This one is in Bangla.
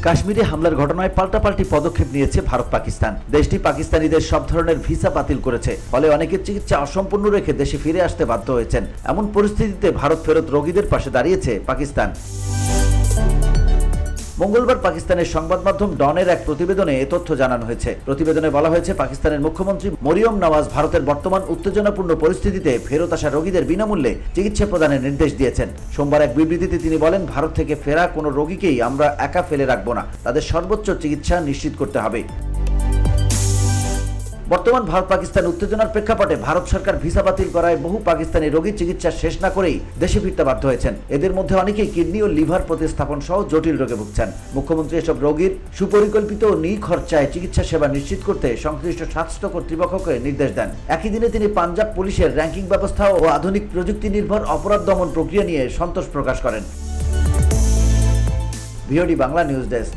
কাশ্মীরে হামলার ঘটনায় পাল্টাপাল্টি পদক্ষেপ নিয়েছে ভারত পাকিস্তান। দেশটি পাকিস্তানিদের সব ধরনের ভিসা বাতিল করেছে, ফলে অনেকের চিকিৎসা অসম্পূর্ণ রেখে দেশে ফিরে আসতে বাধ্য হয়েছেন। এমন পরিস্থিতিতে ভারত ফেরত রোগীদের পাশে দাঁড়িয়েছে পাকিস্তান। মঙ্গলবার পাকিস্তানের সংবাদ মাধ্যম ডনের এক প্রতিবেদনে এ তথ্য জানানো হয়েছে। প্রতিবেদনে বলা হয়েছে, পাকিস্তানের মুখ্যমন্ত্রী মরিয়ম নওয়াজ ভারতের বর্তমান উত্তেজনাপূর্ণ পরিস্থিতিতে ফেরত আসা রোগীদের বিনামূল্যে চিকিৎসা প্রদানের নির্দেশ দিয়েছেন। সোমবার এক বিবৃতিতে তিনি বলেন, ভারত থেকে ফেরা কোনো রোগীকেই আমরা একা ফেলে রাখবো না, তাদের সর্বোচ্চ চিকিৎসা নিশ্চিত করতে হবে। বর্তমান ভারত পাকিস্তান উত্তেজনার প্রেক্ষাপটে ভারত সরকার ভিসা বাতিল করায় বহু পাকিস্তানি রোগী চিকিৎসা শেষ না করেই দেশে ফিরতে বাধ্য হয়েছেন। এদের মধ্যে অনেকেই কিডনি ও লিভার প্রতিস্থাপন সহ জটিল রোগে ভুগছেন। মুখ্যমন্ত্রী এসব রোগীর সুপরিকল্পিত ও নিখরচায় চিকিৎসা সেবা নিশ্চিত করতে সংশ্লিষ্ট স্বাস্থ্য কর্তৃপক্ষকে নির্দেশ দেন। একই দিনে তিনি পাঞ্জাব পুলিশের র্যাঙ্কিং ব্যবস্থা ও আধুনিক প্রযুক্তি নির্ভর অপরাধ দমন প্রক্রিয়া নিয়ে সন্তোষ প্রকাশ করেন। VOD Bangla news desk.